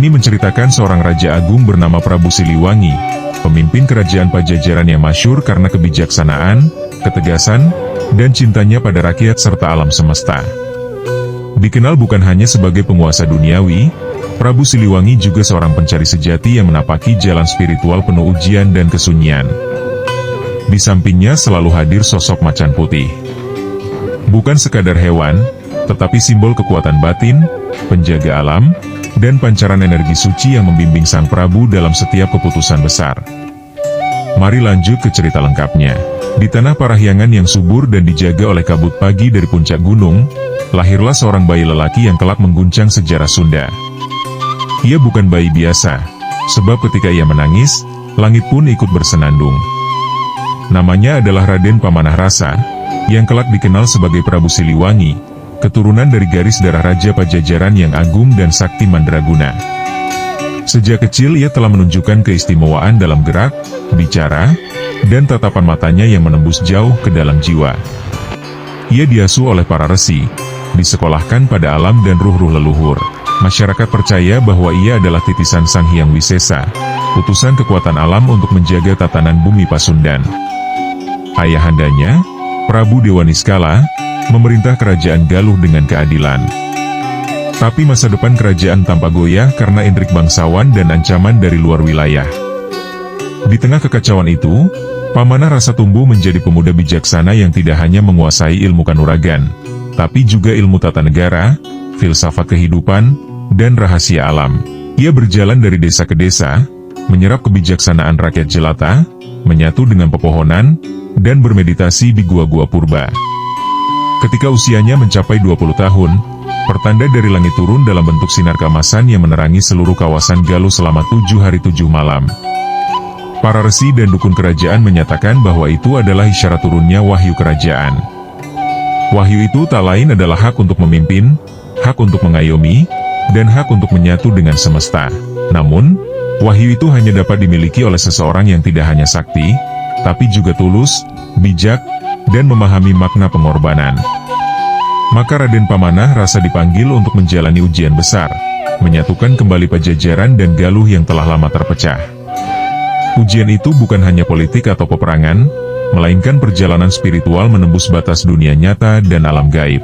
ini menceritakan seorang raja agung bernama Prabu Siliwangi, pemimpin kerajaan Pajajaran yang masyhur karena kebijaksanaan, ketegasan, dan cintanya pada rakyat serta alam semesta. Dikenal bukan hanya sebagai penguasa duniawi, Prabu Siliwangi juga seorang pencari sejati yang menapaki jalan spiritual penuh ujian dan kesunyian. Di sampingnya selalu hadir sosok macan putih. Bukan sekadar hewan, tetapi simbol kekuatan batin, penjaga alam, dan pancaran energi suci yang membimbing Sang Prabu dalam setiap keputusan besar. Mari lanjut ke cerita lengkapnya. Di tanah Parahyangan yang subur dan dijaga oleh kabut pagi dari puncak gunung, lahirlah seorang bayi lelaki yang kelak mengguncang sejarah Sunda. Ia bukan bayi biasa, sebab ketika ia menangis, langit pun ikut bersenandung. Namanya adalah Raden Pamanah Rasa, yang kelak dikenal sebagai Prabu Siliwangi, keturunan dari garis darah Raja Pajajaran yang agung dan sakti mandraguna. Sejak kecil ia telah menunjukkan keistimewaan dalam gerak, bicara, dan tatapan matanya yang menembus jauh ke dalam jiwa. Ia diasuh oleh para resi, disekolahkan pada alam dan ruh-ruh leluhur. Masyarakat percaya bahwa ia adalah titisan Sang Hyang Wisesa, utusan kekuatan alam untuk menjaga tatanan bumi Pasundan. Ayahandanya, Prabu Dewa Niskala, memerintah kerajaan Galuh dengan keadilan. Tapi masa depan kerajaan tampak goyah karena intrik bangsawan dan ancaman dari luar wilayah. Di tengah kekacauan itu, Pamanah Rasa tumbuh menjadi pemuda bijaksana yang tidak hanya menguasai ilmu kanuragan, tapi juga ilmu tata negara, filsafat kehidupan, dan rahasia alam. Ia berjalan dari desa ke desa, menyerap kebijaksanaan rakyat jelata, menyatu dengan pepohonan, dan bermeditasi di gua-gua purba. Ketika usianya mencapai 20 tahun, pertanda dari langit turun dalam bentuk sinar keemasan yang menerangi seluruh kawasan Galuh selama 7 hari 7 malam. Para resi dan dukun kerajaan menyatakan bahwa itu adalah isyarat turunnya wahyu kerajaan. Wahyu itu tak lain adalah hak untuk memimpin, hak untuk mengayomi, dan hak untuk menyatu dengan semesta. Namun, wahyu itu hanya dapat dimiliki oleh seseorang yang tidak hanya sakti, tapi juga tulus, bijak, dan memahami makna pengorbanan. Maka Raden Pamanah Rasa dipanggil untuk menjalani ujian besar, menyatukan kembali Pajajaran dan Galuh yang telah lama terpecah. Ujian itu bukan hanya politik atau peperangan, melainkan perjalanan spiritual menembus batas dunia nyata dan alam gaib.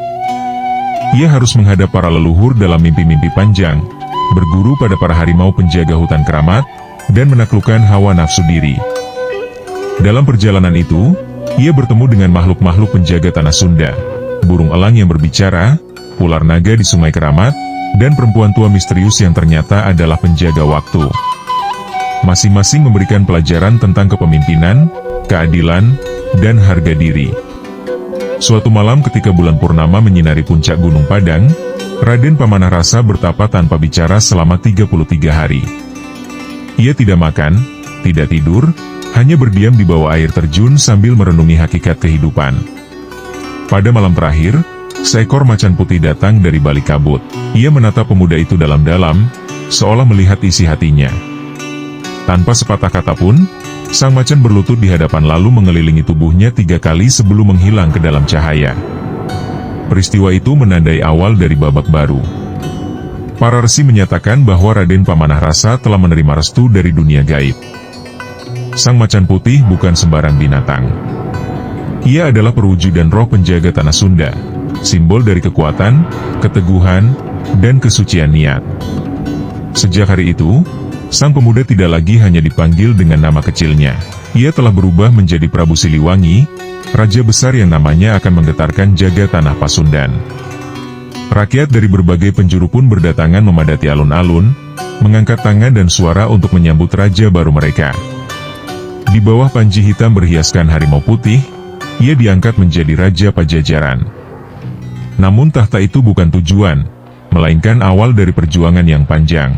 Ia harus menghadap para leluhur dalam mimpi-mimpi panjang, berguru pada para harimau penjaga hutan keramat, dan menaklukkan hawa nafsu diri. Dalam perjalanan itu, ia bertemu dengan makhluk-makhluk penjaga tanah Sunda, burung elang yang berbicara, ular naga di sungai keramat, dan perempuan tua misterius yang ternyata adalah penjaga waktu. Masing-masing memberikan pelajaran tentang kepemimpinan, keadilan, dan harga diri. Suatu malam ketika bulan purnama menyinari puncak Gunung Padang, Raden Pamanah Rasa bertapa tanpa bicara selama 33 hari. Ia tidak makan, tidak tidur, hanya berdiam di bawah air terjun sambil merenungi hakikat kehidupan. Pada malam terakhir, seekor macan putih datang dari balik kabut. Ia menatap pemuda itu dalam-dalam, seolah melihat isi hatinya. Tanpa sepatah kata pun, sang macan berlutut di hadapan lalu mengelilingi tubuhnya 3 kali sebelum menghilang ke dalam cahaya. Peristiwa itu menandai awal dari babak baru. Para resi menyatakan bahwa Raden Pamanah Rasa telah menerima restu dari dunia gaib. Sang macan putih bukan sembarang binatang. Ia adalah perwujudan roh penjaga tanah Sunda, simbol dari kekuatan, keteguhan, dan kesucian niat. Sejak hari itu, sang pemuda tidak lagi hanya dipanggil dengan nama kecilnya. Ia telah berubah menjadi Prabu Siliwangi, raja besar yang namanya akan menggetarkan jagat tanah Pasundan. Rakyat dari berbagai penjuru pun berdatangan memadati alun-alun, mengangkat tangan dan suara untuk menyambut raja baru mereka. Di bawah panji hitam berhiaskan harimau putih, ia diangkat menjadi Raja Pajajaran. Namun tahta itu bukan tujuan, melainkan awal dari perjuangan yang panjang.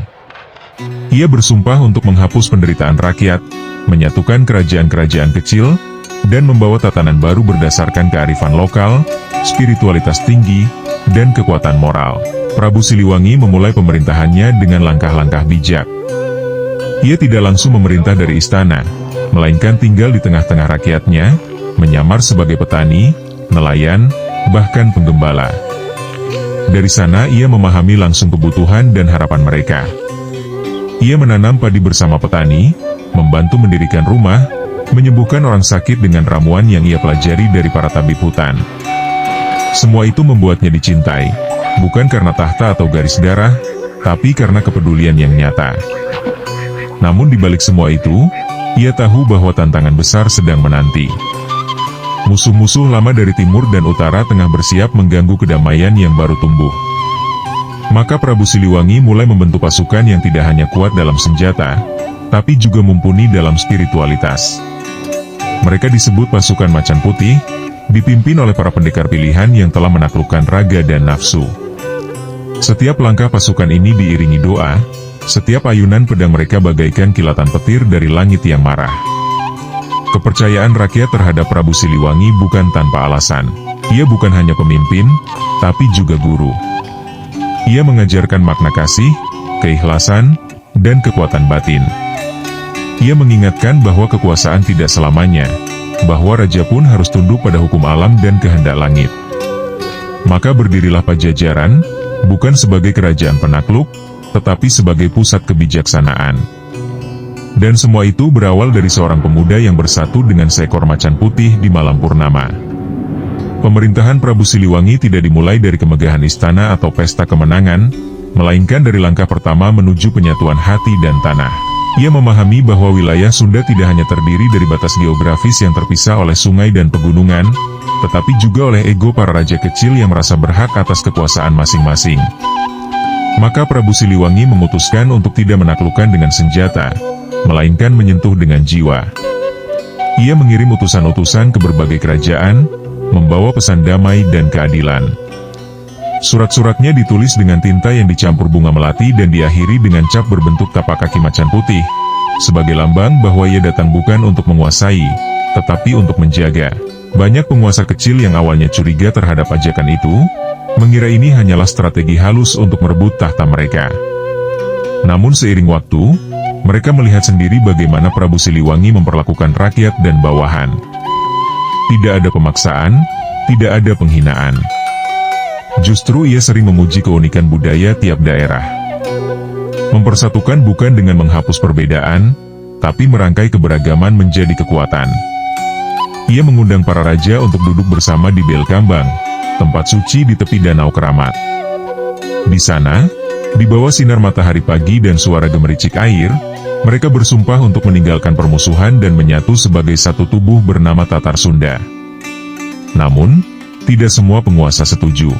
Ia bersumpah untuk menghapus penderitaan rakyat, menyatukan kerajaan-kerajaan kecil, dan membawa tatanan baru berdasarkan kearifan lokal, spiritualitas tinggi, dan kekuatan moral. Prabu Siliwangi memulai pemerintahannya dengan langkah-langkah bijak. Ia tidak langsung memerintah dari istana, melainkan tinggal di tengah-tengah rakyatnya, menyamar sebagai petani, nelayan, bahkan penggembala. Dari sana ia memahami langsung kebutuhan dan harapan mereka. Ia menanam padi bersama petani, membantu mendirikan rumah, menyembuhkan orang sakit dengan ramuan yang ia pelajari dari para tabib hutan. Semua itu membuatnya dicintai, bukan karena tahta atau garis darah, tapi karena kepedulian yang nyata. Namun di balik semua itu, ia tahu bahwa tantangan besar sedang menanti. Musuh-musuh lama dari timur dan utara tengah bersiap mengganggu kedamaian yang baru tumbuh. Maka Prabu Siliwangi mulai membentuk pasukan yang tidak hanya kuat dalam senjata, tapi juga mumpuni dalam spiritualitas. Mereka disebut pasukan Macan Putih, dipimpin oleh para pendekar pilihan yang telah menaklukkan raga dan nafsu. Setiap langkah pasukan ini diiringi doa, setiap ayunan pedang mereka bagaikan kilatan petir dari langit yang marah. Kepercayaan rakyat terhadap Prabu Siliwangi bukan tanpa alasan. Ia bukan hanya pemimpin, tapi juga guru. Ia mengajarkan makna kasih, keikhlasan, dan kekuatan batin. Ia mengingatkan bahwa kekuasaan tidak selamanya, bahwa raja pun harus tunduk pada hukum alam dan kehendak langit. Maka berdirilah Pajajaran, bukan sebagai kerajaan penakluk, tetapi sebagai pusat kebijaksanaan. Dan semua itu berawal dari seorang pemuda yang bersatu dengan seekor macan putih di malam purnama. Pemerintahan Prabu Siliwangi tidak dimulai dari kemegahan istana atau pesta kemenangan, melainkan dari langkah pertama menuju penyatuan hati dan tanah. Ia memahami bahwa wilayah Sunda tidak hanya terdiri dari batas geografis yang terpisah oleh sungai dan pegunungan, tetapi juga oleh ego para raja kecil yang merasa berhak atas kekuasaan masing-masing. Maka Prabu Siliwangi memutuskan untuk tidak menaklukkan dengan senjata, melainkan menyentuh dengan jiwa. Ia mengirim utusan-utusan ke berbagai kerajaan, membawa pesan damai dan keadilan. Surat-suratnya ditulis dengan tinta yang dicampur bunga melati dan diakhiri dengan cap berbentuk tapak kaki macan putih, sebagai lambang bahwa ia datang bukan untuk menguasai, tetapi untuk menjaga. Banyak penguasa kecil yang awalnya curiga terhadap ajakan itu, mengira ini hanyalah strategi halus untuk merebut tahta mereka. Namun seiring waktu, mereka melihat sendiri bagaimana Prabu Siliwangi memperlakukan rakyat dan bawahan. Tidak ada pemaksaan, tidak ada penghinaan. Justru ia sering memuji keunikan budaya tiap daerah. Mempersatukan bukan dengan menghapus perbedaan, tapi merangkai keberagaman menjadi kekuatan. Ia mengundang para raja untuk duduk bersama di Belkambang, tempat suci di tepi Danau Keramat. Di sana, di bawah sinar matahari pagi dan suara gemericik air, mereka bersumpah untuk meninggalkan permusuhan dan menyatu sebagai satu tubuh bernama Tatar Sunda. Namun, tidak semua penguasa setuju.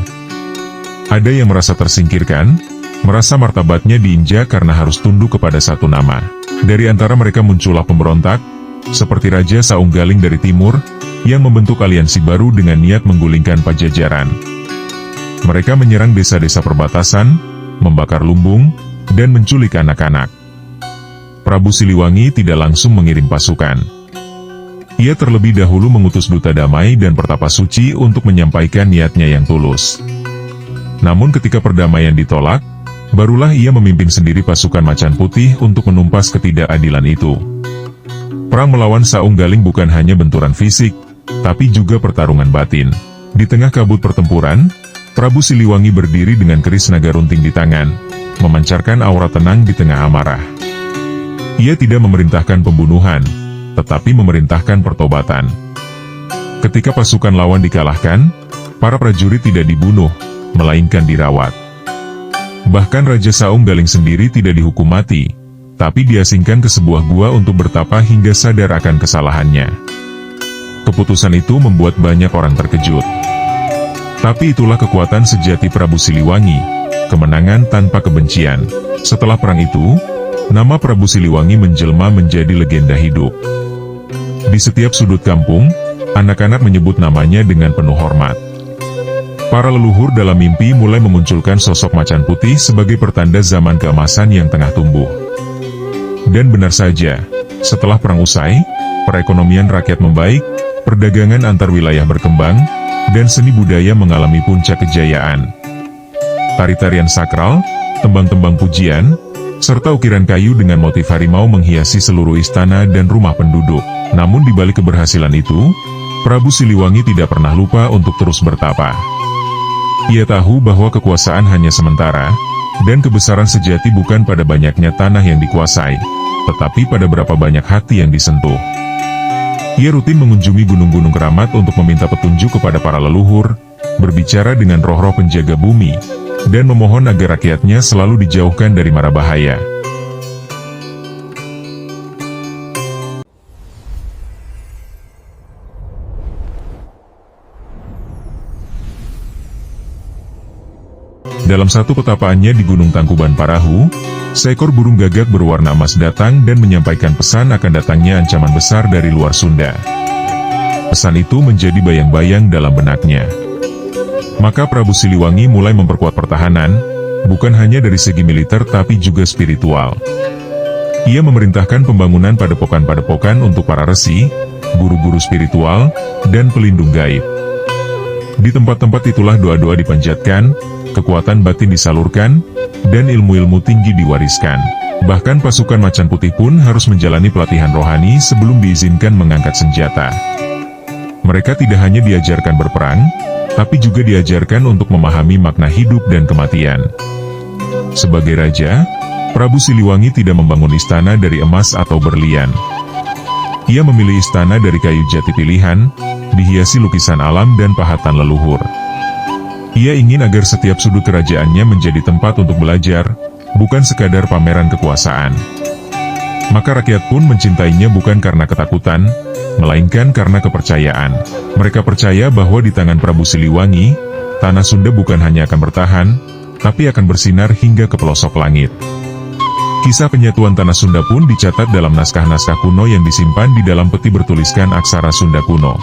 Ada yang merasa tersingkirkan, merasa martabatnya diinjak karena harus tunduk kepada satu nama. Dari antara mereka muncullah pemberontak, seperti Raja Saunggaling dari timur, yang membentuk aliansi baru dengan niat menggulingkan Pajajaran. Mereka menyerang desa-desa perbatasan, membakar lumbung, dan menculik anak-anak. Prabu Siliwangi tidak langsung mengirim pasukan. Ia terlebih dahulu mengutus duta damai dan pertapa suci untuk menyampaikan niatnya yang tulus. Namun ketika perdamaian ditolak, barulah ia memimpin sendiri pasukan Macan Putih untuk menumpas ketidakadilan itu. Perang melawan Saunggaling bukan hanya benturan fisik, tapi juga pertarungan batin. Di tengah kabut pertempuran, Prabu Siliwangi berdiri dengan keris naga runting di tangan, memancarkan aura tenang di tengah amarah. Ia tidak memerintahkan pembunuhan, tetapi memerintahkan pertobatan. Ketika pasukan lawan dikalahkan, para prajurit tidak dibunuh, melainkan dirawat. Bahkan Raja Saunggaling sendiri tidak dihukum mati, tapi diasingkan ke sebuah gua untuk bertapa hingga sadar akan kesalahannya. Keputusan itu membuat banyak orang terkejut. Tapi itulah kekuatan sejati Prabu Siliwangi, kemenangan tanpa kebencian. Setelah perang itu, nama Prabu Siliwangi menjelma menjadi legenda hidup. Di setiap sudut kampung, anak-anak menyebut namanya dengan penuh hormat. Para leluhur dalam mimpi mulai memunculkan sosok Macan Putih sebagai pertanda zaman keemasan yang tengah tumbuh. Dan benar saja, setelah perang usai, perekonomian rakyat membaik, perdagangan antar wilayah berkembang, dan seni budaya mengalami puncak kejayaan. Tari-tarian sakral, tembang-tembang pujian, serta ukiran kayu dengan motif harimau menghiasi seluruh istana dan rumah penduduk. Namun di balik keberhasilan itu, Prabu Siliwangi tidak pernah lupa untuk terus bertapa. Ia tahu bahwa kekuasaan hanya sementara, Dan kebesaran sejati bukan pada banyaknya tanah yang dikuasai, tetapi pada berapa banyak hati yang disentuh. Ia rutin mengunjungi gunung-gunung keramat untuk meminta petunjuk kepada para leluhur, berbicara dengan roh-roh penjaga bumi, dan memohon agar rakyatnya selalu dijauhkan dari mara bahaya. Dalam satu petapaannya di Gunung Tangkuban Parahu, seekor burung gagak berwarna emas datang dan menyampaikan pesan akan datangnya ancaman besar dari luar Sunda. Pesan itu menjadi bayang-bayang dalam benaknya. Maka Prabu Siliwangi mulai memperkuat pertahanan, bukan hanya dari segi militer tapi juga spiritual. Ia memerintahkan pembangunan padepokan-padepokan untuk para resi, guru-guru spiritual, dan pelindung gaib. Di tempat-tempat itulah doa-doa dipanjatkan, kekuatan batin disalurkan, dan ilmu-ilmu tinggi diwariskan. Bahkan pasukan Macan Putih pun harus menjalani pelatihan rohani sebelum diizinkan mengangkat senjata. Mereka tidak hanya diajarkan berperang, tapi juga diajarkan untuk memahami makna hidup dan kematian. Sebagai raja, Prabu Siliwangi tidak membangun istana dari emas atau berlian. Ia memilih istana dari kayu jati pilihan, dihiasi lukisan alam dan pahatan leluhur. Ia ingin agar setiap sudut kerajaannya menjadi tempat untuk belajar, bukan sekadar pameran kekuasaan. Maka rakyat pun mencintainya bukan karena ketakutan, melainkan karena kepercayaan. Mereka percaya bahwa di tangan Prabu Siliwangi, tanah Sunda bukan hanya akan bertahan, tapi akan bersinar hingga ke pelosok langit. Kisah penyatuan tanah Sunda pun dicatat dalam naskah-naskah kuno yang disimpan di dalam peti bertuliskan aksara Sunda kuno.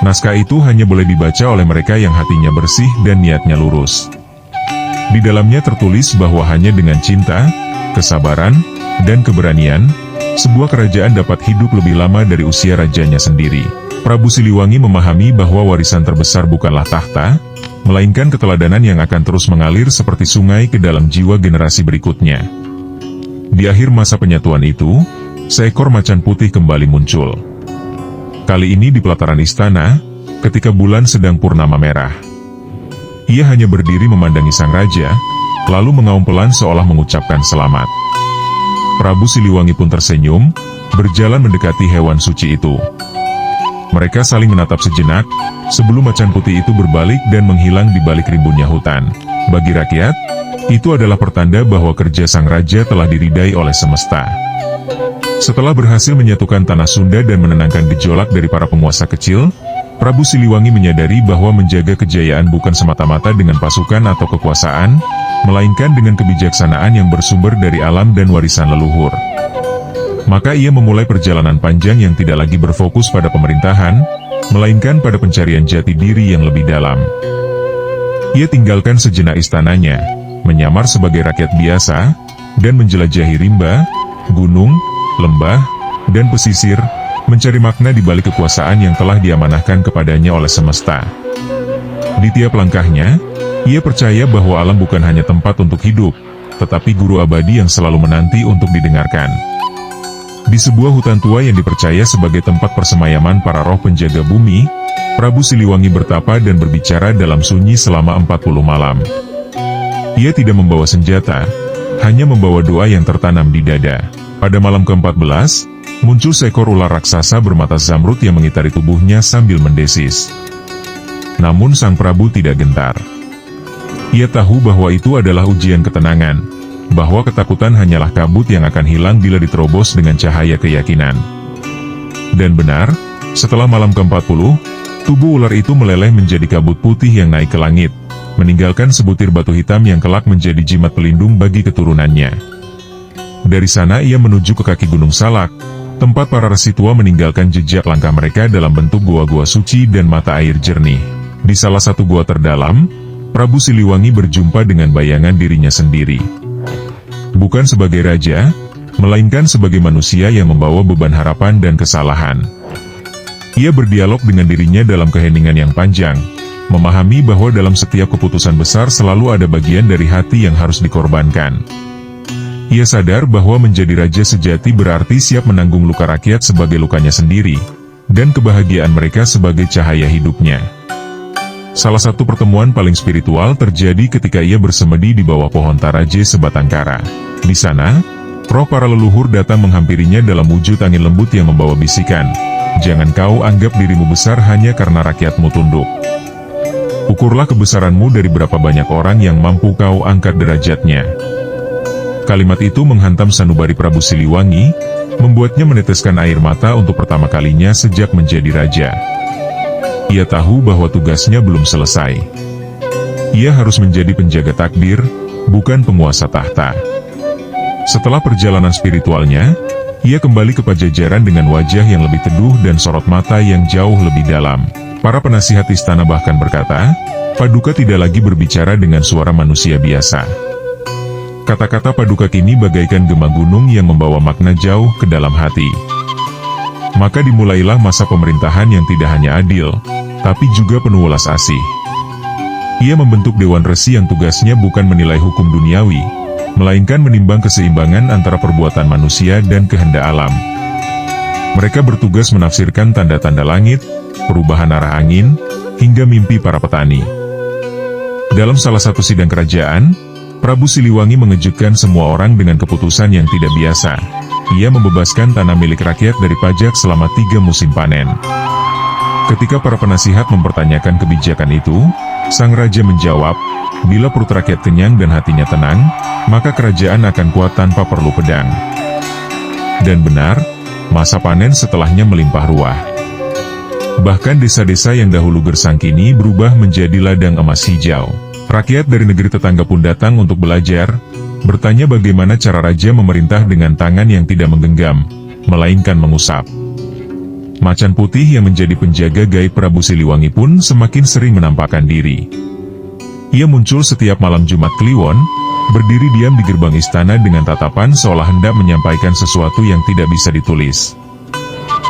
Naskah itu hanya boleh dibaca oleh mereka yang hatinya bersih dan niatnya lurus. Di dalamnya tertulis bahwa hanya dengan cinta, kesabaran, dan keberanian, sebuah kerajaan dapat hidup lebih lama dari usia rajanya sendiri. Prabu Siliwangi memahami bahwa warisan terbesar bukanlah tahta, melainkan keteladanan yang akan terus mengalir seperti sungai ke dalam jiwa generasi berikutnya. Di akhir masa penyatuan itu, seekor macan putih kembali muncul. Kali ini di pelataran istana, ketika bulan sedang purnama merah. Ia hanya berdiri memandangi sang raja, lalu mengaum pelan seolah mengucapkan selamat. Prabu Siliwangi pun tersenyum, berjalan mendekati hewan suci itu. Mereka saling menatap sejenak, sebelum macan putih itu berbalik dan menghilang di balik rimbunnya hutan. Bagi rakyat, itu adalah pertanda bahwa kerja sang raja telah diridai oleh semesta. Setelah berhasil menyatukan tanah Sunda dan menenangkan gejolak dari para penguasa kecil, Prabu Siliwangi menyadari bahwa menjaga kejayaan bukan semata-mata dengan pasukan atau kekuasaan, melainkan dengan kebijaksanaan yang bersumber dari alam dan warisan leluhur. Maka ia memulai perjalanan panjang yang tidak lagi berfokus pada pemerintahan, melainkan pada pencarian jati diri yang lebih dalam. Ia tinggalkan sejenak istananya, menyamar sebagai rakyat biasa, dan menjelajahi rimba, gunung, lembah, dan pesisir, mencari makna di balik kekuasaan yang telah diamanahkan kepadanya oleh semesta. Di tiap langkahnya, ia percaya bahwa alam bukan hanya tempat untuk hidup, tetapi guru abadi yang selalu menanti untuk didengarkan. Di sebuah hutan tua yang dipercaya sebagai tempat persemayaman para roh penjaga bumi, Prabu Siliwangi bertapa dan berbicara dalam sunyi selama 40 malam. Ia tidak membawa senjata, hanya membawa doa yang tertanam di dada. Pada malam ke-14, muncul seekor ular raksasa bermata zamrud yang mengitari tubuhnya sambil mendesis. Namun sang Prabu tidak gentar. Ia tahu bahwa itu adalah ujian ketenangan, bahwa ketakutan hanyalah kabut yang akan hilang bila diterobos dengan cahaya keyakinan. Dan benar, setelah malam ke-40, tubuh ular itu meleleh menjadi kabut putih yang naik ke langit, meninggalkan sebutir batu hitam yang kelak menjadi jimat pelindung bagi keturunannya. Dari sana ia menuju ke kaki Gunung Salak, tempat para resi tua meninggalkan jejak langkah mereka dalam bentuk gua-gua suci dan mata air jernih. Di salah satu gua terdalam, Prabu Siliwangi berjumpa dengan bayangan dirinya sendiri. Bukan sebagai raja, melainkan sebagai manusia yang membawa beban harapan dan kesalahan. Ia berdialog dengan dirinya dalam keheningan yang panjang, memahami bahwa dalam setiap keputusan besar selalu ada bagian dari hati yang harus dikorbankan. Ia sadar bahwa menjadi raja sejati berarti siap menanggung luka rakyat sebagai lukanya sendiri, dan kebahagiaan mereka sebagai cahaya hidupnya. Salah satu pertemuan paling spiritual terjadi ketika ia bersemedi di bawah pohon taraje sebatang kara. Di sana, roh para leluhur datang menghampirinya dalam wujud angin lembut yang membawa bisikan, "Jangan kau anggap dirimu besar hanya karena rakyatmu tunduk. Ukurlah kebesaranmu dari berapa banyak orang yang mampu kau angkat derajatnya." Kalimat itu menghantam sanubari Prabu Siliwangi, membuatnya meneteskan air mata untuk pertama kalinya sejak menjadi raja. Ia tahu bahwa tugasnya belum selesai. Ia harus menjadi penjaga takdir, bukan penguasa tahta. Setelah perjalanan spiritualnya, ia kembali ke Pajajaran dengan wajah yang lebih teduh dan sorot mata yang jauh lebih dalam. Para penasihat istana bahkan berkata, Paduka tidak lagi berbicara dengan suara manusia biasa. Kata-kata Paduka kini bagaikan gema gunung yang membawa makna jauh ke dalam hati. Maka dimulailah masa pemerintahan yang tidak hanya adil, tapi juga penuh welas asih. Ia membentuk Dewan Resi yang tugasnya bukan menilai hukum duniawi, melainkan menimbang keseimbangan antara perbuatan manusia dan kehendak alam. Mereka bertugas menafsirkan tanda-tanda langit, perubahan arah angin, hingga mimpi para petani. Dalam salah satu sidang kerajaan, Prabu Siliwangi mengejutkan semua orang dengan keputusan yang tidak biasa. Ia membebaskan tanah milik rakyat dari pajak selama 3 musim panen. Ketika para penasihat mempertanyakan kebijakan itu, sang raja menjawab, "Bila perut rakyat kenyang dan hatinya tenang, maka kerajaan akan kuat tanpa perlu pedang." Dan benar, masa panen setelahnya melimpah ruah. Bahkan desa-desa yang dahulu gersang kini berubah menjadi ladang emas hijau. Rakyat dari negeri tetangga pun datang untuk belajar, bertanya bagaimana cara raja memerintah dengan tangan yang tidak menggenggam, melainkan mengusap. Macan putih yang menjadi penjaga gaib Prabu Siliwangi pun semakin sering menampakkan diri. Ia muncul setiap malam Jumat Kliwon, berdiri diam di gerbang istana dengan tatapan seolah hendak menyampaikan sesuatu yang tidak bisa ditulis.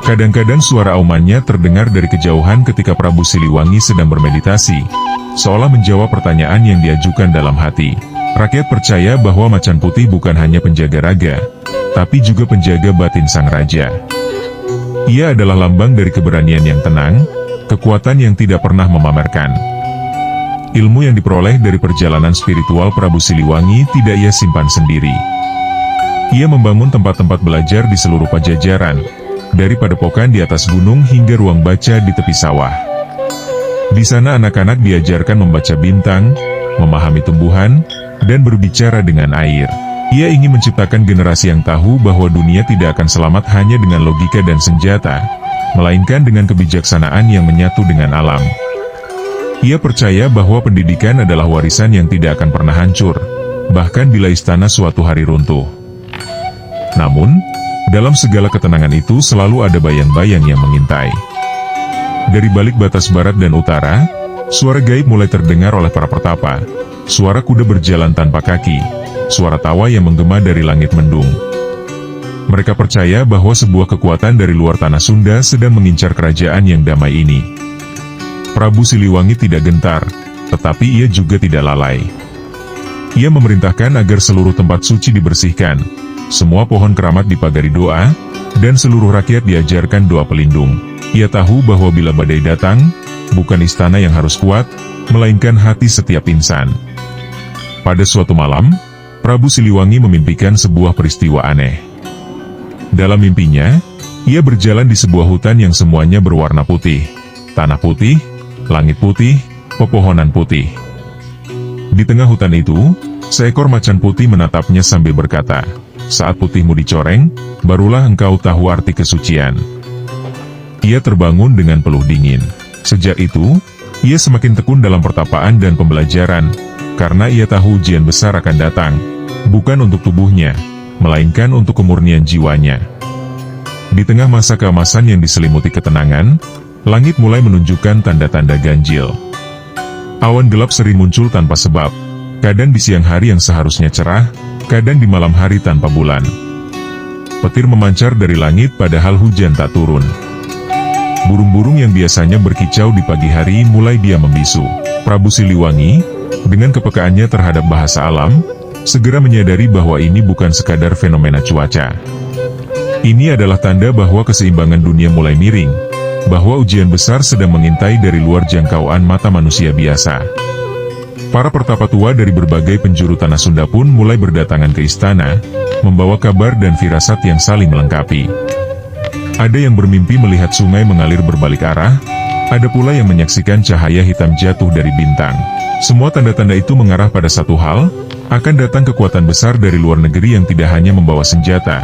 Kadang-kadang suara aumannya terdengar dari kejauhan ketika Prabu Siliwangi sedang bermeditasi, seolah menjawab pertanyaan yang diajukan dalam hati. Rakyat percaya bahwa macan putih bukan hanya penjaga raga, tapi juga penjaga batin sang raja. Ia adalah lambang dari keberanian yang tenang, kekuatan yang tidak pernah memamerkan. Ilmu yang diperoleh dari perjalanan spiritual Prabu Siliwangi tidak ia simpan sendiri. Ia membangun tempat-tempat belajar di seluruh Pajajaran, dari padepokan di atas gunung hingga ruang baca di tepi sawah. Di sana anak-anak diajarkan membaca bintang, memahami tumbuhan, dan berbicara dengan air. Ia ingin menciptakan generasi yang tahu bahwa dunia tidak akan selamat hanya dengan logika dan senjata, melainkan dengan kebijaksanaan yang menyatu dengan alam. Ia percaya bahwa pendidikan adalah warisan yang tidak akan pernah hancur, bahkan bila istana suatu hari runtuh. Namun, dalam segala ketenangan itu selalu ada bayang-bayang yang mengintai. Dari balik batas barat dan utara, suara gaib mulai terdengar oleh para pertapa. Suara kuda berjalan tanpa kaki, suara tawa yang menggema dari langit mendung. Mereka percaya bahwa sebuah kekuatan dari luar tanah Sunda sedang mengincar kerajaan yang damai ini. Prabu Siliwangi tidak gentar, tetapi ia juga tidak lalai. Ia memerintahkan agar seluruh tempat suci dibersihkan, semua pohon keramat dipagari doa, dan seluruh rakyat diajarkan doa pelindung. Ia tahu bahwa bila badai datang, bukan istana yang harus kuat, melainkan hati setiap insan. Pada suatu malam, Prabu Siliwangi memimpikan sebuah peristiwa aneh. Dalam mimpinya, ia berjalan di sebuah hutan yang semuanya berwarna putih. Tanah putih, langit putih, pepohonan putih. Di tengah hutan itu, seekor macan putih menatapnya sambil berkata, "Saat putihmu dicoreng, barulah engkau tahu arti kesucian." Ia terbangun dengan peluh dingin. Sejak itu, ia semakin tekun dalam pertapaan dan pembelajaran, karena ia tahu ujian besar akan datang, bukan untuk tubuhnya, melainkan untuk kemurnian jiwanya. Di tengah masa keemasan yang diselimuti ketenangan, langit mulai menunjukkan tanda-tanda ganjil. Awan gelap sering muncul tanpa sebab, kadang di siang hari yang seharusnya cerah, kadang di malam hari tanpa bulan. Petir memancar dari langit padahal hujan tak turun. Burung-burung yang biasanya berkicau di pagi hari mulai diam membisu. Prabu Siliwangi, dengan kepekaannya terhadap bahasa alam, segera menyadari bahwa ini bukan sekadar fenomena cuaca. Ini adalah tanda bahwa keseimbangan dunia mulai miring, bahwa ujian besar sedang mengintai dari luar jangkauan mata manusia biasa. Para pertapa tua dari berbagai penjuru tanah Sunda pun mulai berdatangan ke istana, membawa kabar dan firasat yang saling melengkapi. Ada yang bermimpi melihat sungai mengalir berbalik arah, ada pula yang menyaksikan cahaya hitam jatuh dari bintang. Semua tanda-tanda itu mengarah pada satu hal, akan datang kekuatan besar dari luar negeri yang tidak hanya membawa senjata,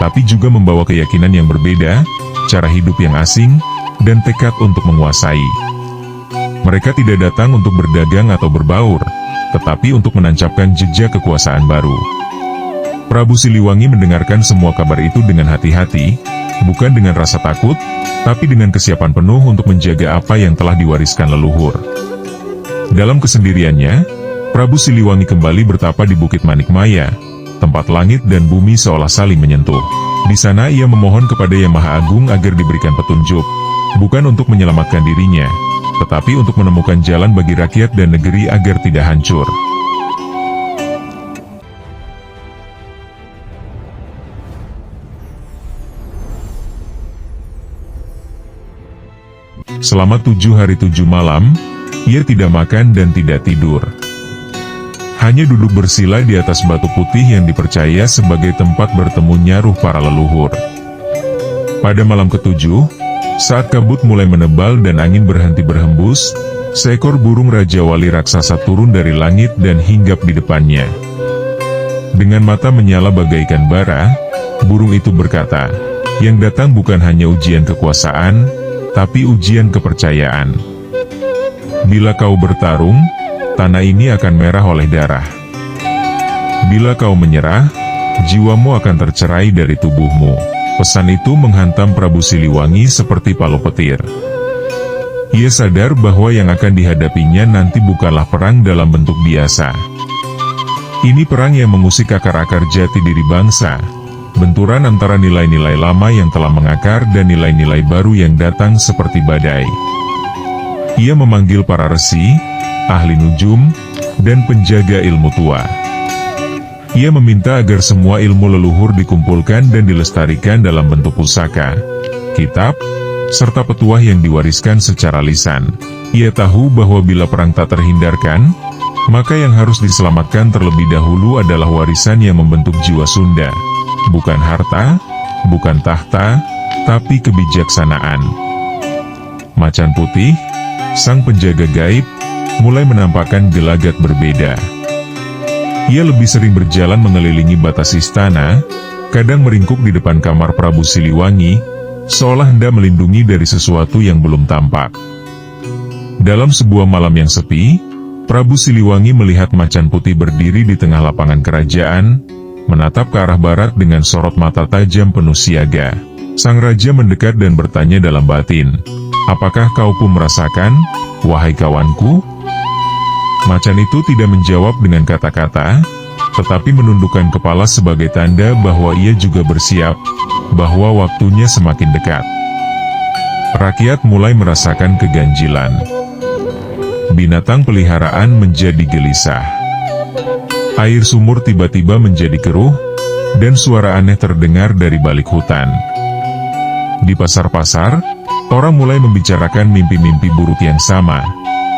tapi juga membawa keyakinan yang berbeda, cara hidup yang asing, dan tekad untuk menguasai. Mereka tidak datang untuk berdagang atau berbaur, tetapi untuk menancapkan jejak kekuasaan baru. Prabu Siliwangi mendengarkan semua kabar itu dengan hati-hati, bukan dengan rasa takut, tapi dengan kesiapan penuh untuk menjaga apa yang telah diwariskan leluhur. Dalam kesendiriannya, Prabu Siliwangi kembali bertapa di Bukit Manikmaya, tempat langit dan bumi seolah saling menyentuh. Di sana ia memohon kepada Yang Maha Agung agar diberikan petunjuk, bukan untuk menyelamatkan dirinya, tetapi untuk menemukan jalan bagi rakyat dan negeri agar tidak hancur. Selama 7 hari 7 malam, ia tidak makan dan tidak tidur. Hanya duduk bersila di atas batu putih yang dipercaya sebagai tempat bertemunya ruh para leluhur. Pada malam ketujuh, saat kabut mulai menebal dan angin berhenti berhembus, seekor burung Raja Wali raksasa turun dari langit dan hinggap di depannya. Dengan mata menyala bagaikan bara, burung itu berkata, "Yang datang bukan hanya ujian kekuasaan, tapi ujian kepercayaan. Bila kau bertarung, tanah ini akan merah oleh darah. Bila kau menyerah, jiwamu akan tercerai dari tubuhmu." Pesan itu menghantam Prabu Siliwangi seperti palu petir. Ia sadar bahwa yang akan dihadapinya nanti bukanlah perang dalam bentuk biasa. Ini perang yang mengusik akar-akar jati diri bangsa, benturan antara nilai-nilai lama yang telah mengakar dan nilai-nilai baru yang datang seperti badai. Ia memanggil para resi, ahli nujum, dan penjaga ilmu tua. Ia meminta agar semua ilmu leluhur dikumpulkan dan dilestarikan dalam bentuk pusaka, kitab, serta petuah yang diwariskan secara lisan. Ia tahu bahwa bila perang tak terhindarkan, maka yang harus diselamatkan terlebih dahulu adalah warisan yang membentuk jiwa Sunda. Bukan harta, bukan tahta, tapi kebijaksanaan. Macan Putih, sang penjaga gaib, mulai menampakkan gelagat berbeda. Ia lebih sering berjalan mengelilingi batas istana, kadang meringkuk di depan kamar Prabu Siliwangi, seolah hendak melindungi dari sesuatu yang belum tampak. Dalam sebuah malam yang sepi, Prabu Siliwangi melihat Macan Putih berdiri di tengah lapangan kerajaan, menatap ke arah barat dengan sorot mata tajam penuh siaga. Sang raja mendekat dan bertanya dalam batin, "Apakah kau pun merasakan, wahai kawanku?" Macan itu tidak menjawab dengan kata-kata, tetapi menundukkan kepala sebagai tanda bahwa ia juga bersiap, bahwa waktunya semakin dekat. Rakyat mulai merasakan keganjilan. Binatang peliharaan menjadi gelisah. Air sumur tiba-tiba menjadi keruh, dan suara aneh terdengar dari balik hutan. Di pasar-pasar, orang mulai membicarakan mimpi-mimpi buruk yang sama.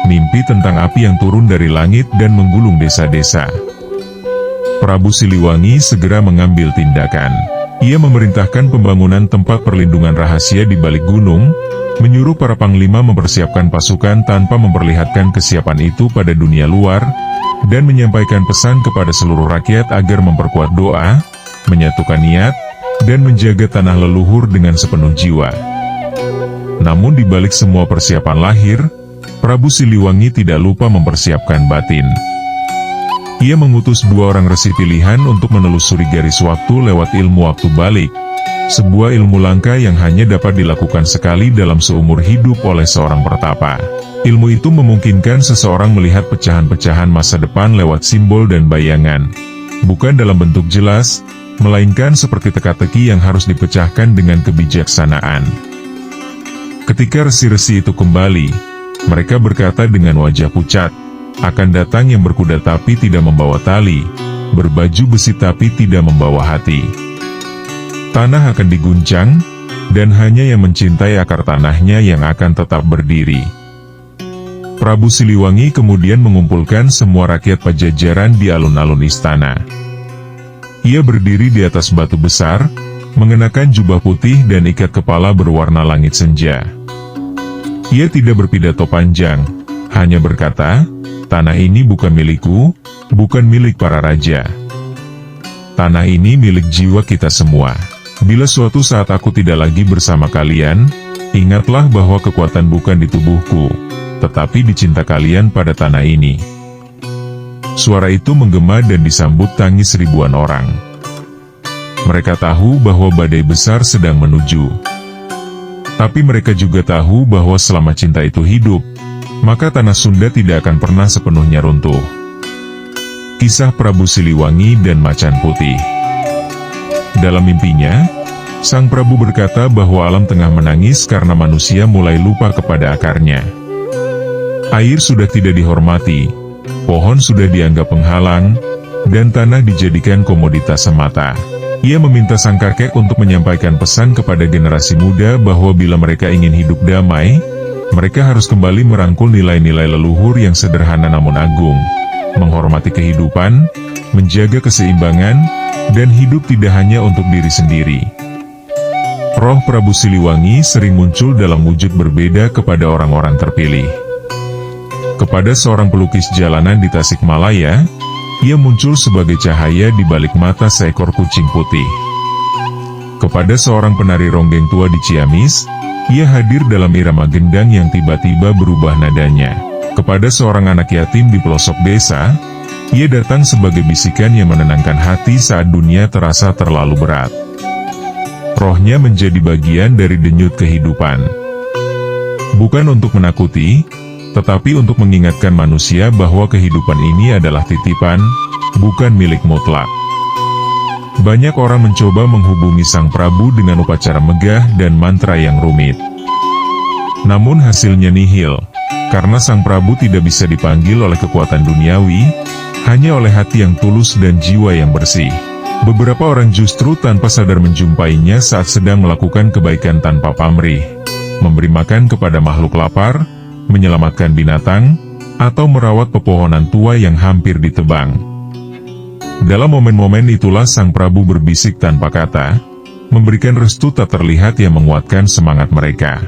Mimpi tentang api yang turun dari langit dan menggulung desa-desa. Prabu Siliwangi segera mengambil tindakan. Ia memerintahkan pembangunan tempat perlindungan rahasia di balik gunung, menyuruh para panglima mempersiapkan pasukan tanpa memperlihatkan kesiapan itu pada dunia luar, dan menyampaikan pesan kepada seluruh rakyat agar memperkuat doa, menyatukan niat, dan menjaga tanah leluhur dengan sepenuh jiwa. Namun di balik semua persiapan lahir, Prabu Siliwangi tidak lupa mempersiapkan batin. Ia mengutus 2 orang resi pilihan untuk menelusuri garis waktu lewat ilmu waktu balik, sebuah ilmu langka yang hanya dapat dilakukan sekali dalam seumur hidup oleh seorang pertapa. Ilmu itu memungkinkan seseorang melihat pecahan-pecahan masa depan lewat simbol dan bayangan, bukan dalam bentuk jelas, melainkan seperti teka-teki yang harus dipecahkan dengan kebijaksanaan. Ketika resi-resi itu kembali, mereka berkata dengan wajah pucat, "Akan datang yang berkuda tapi tidak membawa tali, berbaju besi tapi tidak membawa hati. Tanah akan diguncang, dan hanya yang mencintai akar tanahnya yang akan tetap berdiri. Prabu Siliwangi kemudian mengumpulkan semua rakyat Pajajaran di alun-alun istana. Ia berdiri di atas batu besar, mengenakan jubah putih dan ikat kepala berwarna langit senja. Ia tidak berpidato panjang, hanya berkata, "Tanah ini bukan milikku, bukan milik para raja. Tanah ini milik jiwa kita semua. Bila suatu saat aku tidak lagi bersama kalian, ingatlah bahwa kekuatan bukan di tubuhku, tetapi di cinta kalian pada tanah ini." Suara itu menggema dan disambut tangis ribuan orang. Mereka tahu bahwa badai besar sedang menuju. Tapi mereka juga tahu bahwa selama cinta itu hidup, maka tanah Sunda tidak akan pernah sepenuhnya runtuh. Kisah Prabu Siliwangi dan Macan Putih. Dalam mimpinya, Sang Prabu berkata bahwa alam tengah menangis karena manusia mulai lupa kepada akarnya. Air sudah tidak dihormati, pohon sudah dianggap penghalang, dan tanah dijadikan komoditas semata. Ia meminta sang kakek untuk menyampaikan pesan kepada generasi muda bahwa bila mereka ingin hidup damai, mereka harus kembali merangkul nilai-nilai leluhur yang sederhana namun agung, menghormati kehidupan, menjaga keseimbangan, dan hidup tidak hanya untuk diri sendiri. Roh Prabu Siliwangi sering muncul dalam wujud berbeda kepada orang-orang terpilih. Kepada seorang pelukis jalanan di Tasikmalaya, ia muncul sebagai cahaya di balik mata seekor kucing putih. Kepada seorang penari ronggeng tua di Ciamis, ia hadir dalam irama gendang yang tiba-tiba berubah nadanya. Kepada seorang anak yatim di pelosok desa, ia datang sebagai bisikan yang menenangkan hati saat dunia terasa terlalu berat. Rohnya menjadi bagian dari denyut kehidupan. Bukan untuk menakuti, tetapi untuk mengingatkan manusia bahwa kehidupan ini adalah titipan, bukan milik mutlak. Banyak orang mencoba menghubungi Sang Prabu dengan upacara megah dan mantra yang rumit. Namun hasilnya nihil, karena Sang Prabu tidak bisa dipanggil oleh kekuatan duniawi, hanya oleh hati yang tulus dan jiwa yang bersih. Beberapa orang justru tanpa sadar menjumpainya saat sedang melakukan kebaikan tanpa pamrih, memberi makan kepada makhluk lapar, menyelamatkan binatang, atau merawat pepohonan tua yang hampir ditebang. Dalam momen-momen itulah Sang Prabu berbisik tanpa kata, memberikan restu tak terlihat yang menguatkan semangat mereka.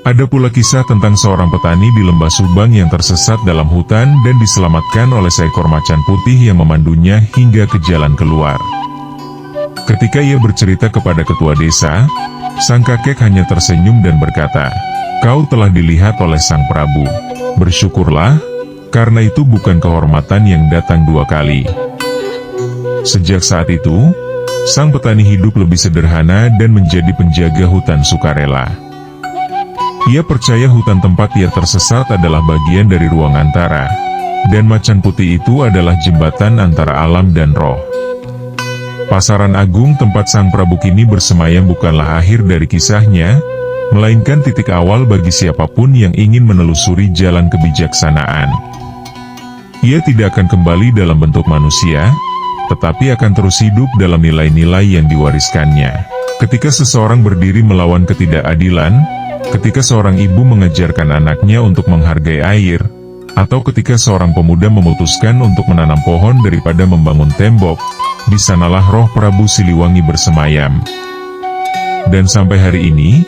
Ada pula kisah tentang seorang petani di Lembah Subang yang tersesat dalam hutan dan diselamatkan oleh seekor macan putih yang memandunya hingga ke jalan keluar. Ketika ia bercerita kepada ketua desa, sang kakek hanya tersenyum dan berkata, "Kau telah dilihat oleh Sang Prabu. Bersyukurlah, karena itu bukan kehormatan yang datang dua kali." Sejak saat itu, sang petani hidup lebih sederhana dan menjadi penjaga hutan sukarela. Ia percaya hutan tempat ia tersesat adalah bagian dari ruang antara, dan macan putih itu adalah jembatan antara alam dan roh. Pasaran Agung tempat Sang Prabu kini bersemayam bukanlah akhir dari kisahnya, melainkan titik awal bagi siapapun yang ingin menelusuri jalan kebijaksanaan. Ia tidak akan kembali dalam bentuk manusia, tetapi akan terus hidup dalam nilai-nilai yang diwariskannya. Ketika seseorang berdiri melawan ketidakadilan, ketika seorang ibu mengajarkan anaknya untuk menghargai air, atau ketika seorang pemuda memutuskan untuk menanam pohon daripada membangun tembok, di sanalah roh Prabu Siliwangi bersemayam. Dan sampai hari ini,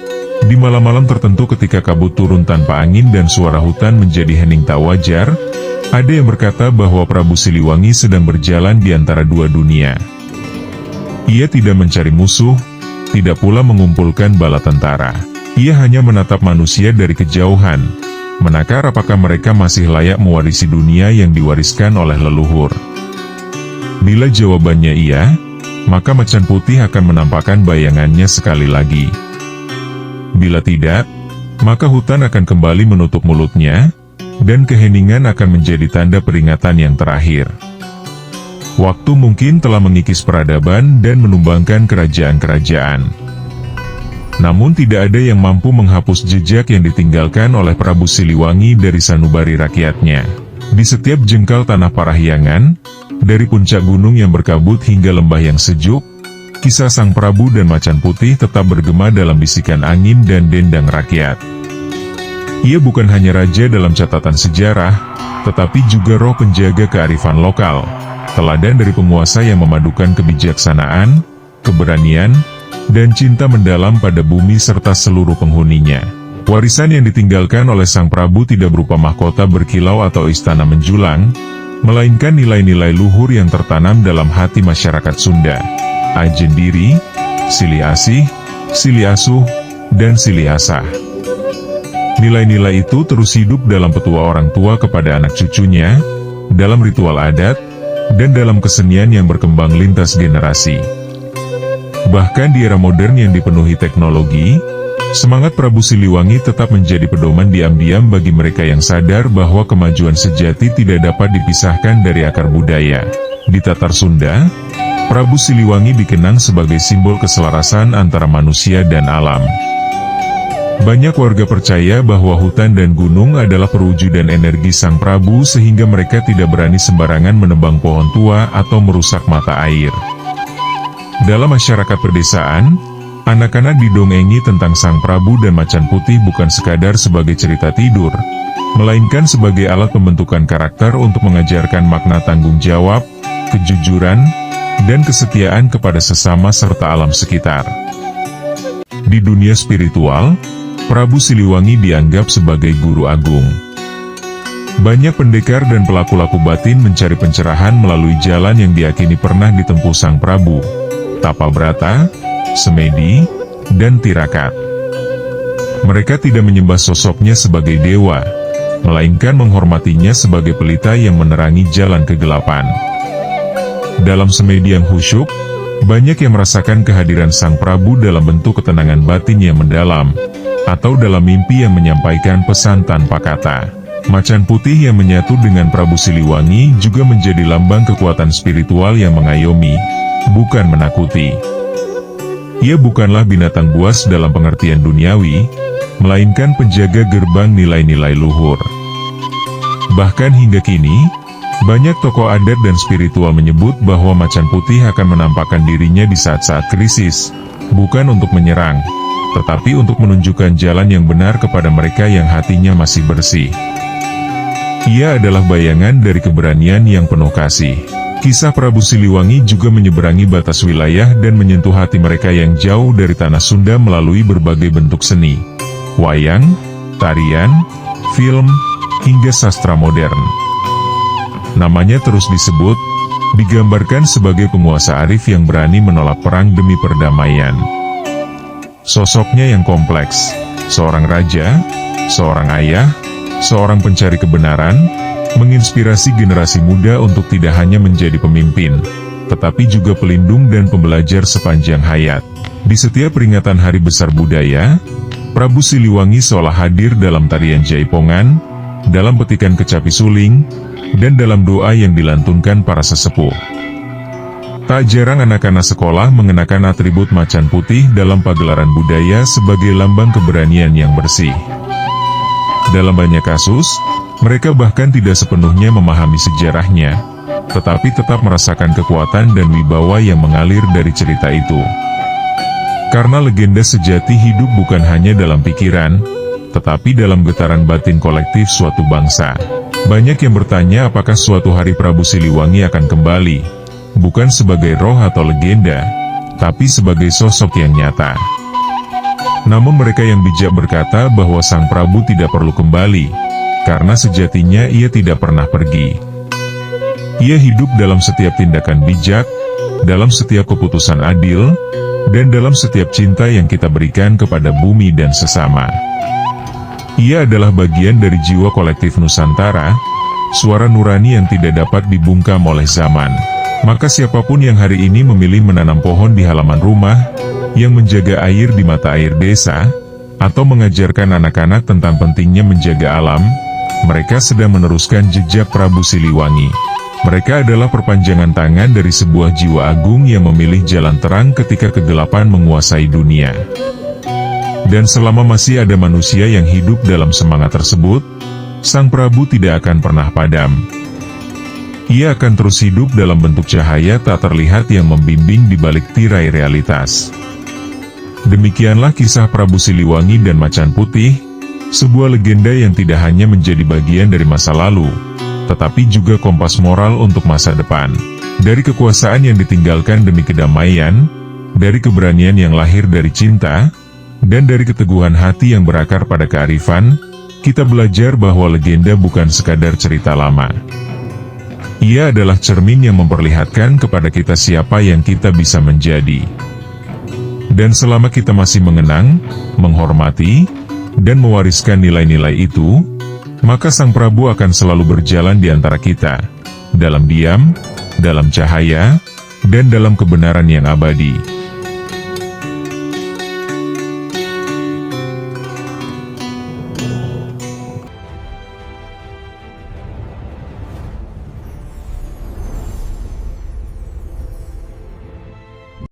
di malam-malam tertentu ketika kabut turun tanpa angin dan suara hutan menjadi hening tak wajar, ada yang berkata bahwa Prabu Siliwangi sedang berjalan di antara dua dunia. Ia tidak mencari musuh, tidak pula mengumpulkan bala tentara. Ia hanya menatap manusia dari kejauhan, menakar apakah mereka masih layak mewarisi dunia yang diwariskan oleh leluhur. Bila jawabannya iya, maka macan putih akan menampakkan bayangannya sekali lagi. Bila tidak, maka hutan akan kembali menutup mulutnya, dan keheningan akan menjadi tanda peringatan yang terakhir. Waktu mungkin telah mengikis peradaban dan menumbangkan kerajaan-kerajaan. Namun tidak ada yang mampu menghapus jejak yang ditinggalkan oleh Prabu Siliwangi dari sanubari rakyatnya. Di setiap jengkal tanah Parahyangan, dari puncak gunung yang berkabut hingga lembah yang sejuk, kisah Sang Prabu dan Macan Putih tetap bergema dalam bisikan angin dan dendang rakyat. Ia bukan hanya raja dalam catatan sejarah, tetapi juga roh penjaga kearifan lokal, teladan dari penguasa yang memadukan kebijaksanaan, keberanian, dan cinta mendalam pada bumi serta seluruh penghuninya. Warisan yang ditinggalkan oleh Sang Prabu tidak berupa mahkota berkilau atau istana menjulang, melainkan nilai-nilai luhur yang tertanam dalam hati masyarakat Sunda. Ajen diri, silih asih, silih asuh, dan silih asah. Nilai-nilai itu terus hidup dalam petua orang tua kepada anak cucunya, dalam ritual adat, dan dalam kesenian yang berkembang lintas generasi. Bahkan di era modern yang dipenuhi teknologi, semangat Prabu Siliwangi tetap menjadi pedoman diam-diam bagi mereka yang sadar bahwa kemajuan sejati tidak dapat dipisahkan dari akar budaya. Di Tatar Sunda, Prabu Siliwangi dikenang sebagai simbol keselarasan antara manusia dan alam. Banyak warga percaya bahwa hutan dan gunung adalah perwujudan energi Sang Prabu sehingga mereka tidak berani sembarangan menebang pohon tua atau merusak mata air. Dalam masyarakat pedesaan, anak-anak didongengi tentang Sang Prabu dan Macan Putih bukan sekadar sebagai cerita tidur, melainkan sebagai alat pembentukan karakter untuk mengajarkan makna tanggung jawab, kejujuran, dan kesetiaan kepada sesama serta alam sekitar. Di dunia spiritual, Prabu Siliwangi dianggap sebagai guru agung. Banyak pendekar dan pelaku-laku batin mencari pencerahan melalui jalan yang diyakini pernah ditempuh Sang Prabu: Tapabrata, Semedi, dan Tirakat. Mereka tidak menyembah sosoknya sebagai dewa, melainkan menghormatinya sebagai pelita yang menerangi jalan kegelapan. Dalam semedi yang khusyuk, banyak yang merasakan kehadiran Sang Prabu dalam bentuk ketenangan batin yang mendalam, atau dalam mimpi yang menyampaikan pesan tanpa kata. Macan Putih yang menyatu dengan Prabu Siliwangi juga menjadi lambang kekuatan spiritual yang mengayomi, bukan menakuti. Ia bukanlah binatang buas dalam pengertian duniawi, melainkan penjaga gerbang nilai-nilai luhur. Bahkan hingga kini, banyak tokoh adat dan spiritual menyebut bahwa Macan Putih akan menampakkan dirinya di saat-saat krisis, bukan untuk menyerang, tetapi untuk menunjukkan jalan yang benar kepada mereka yang hatinya masih bersih. Ia adalah bayangan dari keberanian yang penuh kasih. Kisah Prabu Siliwangi juga menyeberangi batas wilayah dan menyentuh hati mereka yang jauh dari tanah Sunda melalui berbagai bentuk seni, wayang, tarian, film, hingga sastra modern. Namanya terus disebut, digambarkan sebagai penguasa arif yang berani menolak perang demi perdamaian. Sosoknya yang kompleks, seorang raja, seorang ayah, seorang pencari kebenaran, menginspirasi generasi muda untuk tidak hanya menjadi pemimpin, tetapi juga pelindung dan pembelajar sepanjang hayat. Di setiap peringatan Hari Besar Budaya, Prabu Siliwangi seolah hadir dalam tarian jaipongan, dalam petikan kecapi suling, dan dalam doa yang dilantunkan para sesepuh. Tak jarang anak-anak sekolah mengenakan atribut Macan Putih dalam pagelaran budaya sebagai lambang keberanian yang bersih. Dalam banyak kasus, mereka bahkan tidak sepenuhnya memahami sejarahnya, tetapi tetap merasakan kekuatan dan wibawa yang mengalir dari cerita itu. Karena legenda sejati hidup bukan hanya dalam pikiran, tetapi dalam getaran batin kolektif suatu bangsa. Banyak yang bertanya apakah suatu hari Prabu Siliwangi akan kembali, bukan sebagai roh atau legenda, tapi sebagai sosok yang nyata. Namun mereka yang bijak berkata bahwa Sang Prabu tidak perlu kembali, karena sejatinya ia tidak pernah pergi. Ia hidup dalam setiap tindakan bijak, dalam setiap keputusan adil, dan dalam setiap cinta yang kita berikan kepada bumi dan sesama. Ia adalah bagian dari jiwa kolektif Nusantara, suara nurani yang tidak dapat dibungkam oleh zaman. Maka siapapun yang hari ini memilih menanam pohon di halaman rumah, yang menjaga air di mata air desa, atau mengajarkan anak-anak tentang pentingnya menjaga alam, mereka sedang meneruskan jejak Prabu Siliwangi. Mereka adalah perpanjangan tangan dari sebuah jiwa agung yang memilih jalan terang ketika kegelapan menguasai dunia. Dan selama masih ada manusia yang hidup dalam semangat tersebut, Sang Prabu tidak akan pernah padam. Ia akan terus hidup dalam bentuk cahaya tak terlihat yang membimbing di balik tirai realitas. Demikianlah kisah Prabu Siliwangi dan Macan Putih, sebuah legenda yang tidak hanya menjadi bagian dari masa lalu, tetapi juga kompas moral untuk masa depan. Dari kekuasaan yang ditinggalkan demi kedamaian, dari keberanian yang lahir dari cinta, dan dari keteguhan hati yang berakar pada kearifan, kita belajar bahwa legenda bukan sekadar cerita lama. Ia adalah cermin yang memperlihatkan kepada kita siapa yang kita bisa menjadi. Dan selama kita masih mengenang, menghormati, dan mewariskan nilai-nilai itu, maka Sang Prabu akan selalu berjalan di antara kita, dalam diam, dalam cahaya, dan dalam kebenaran yang abadi.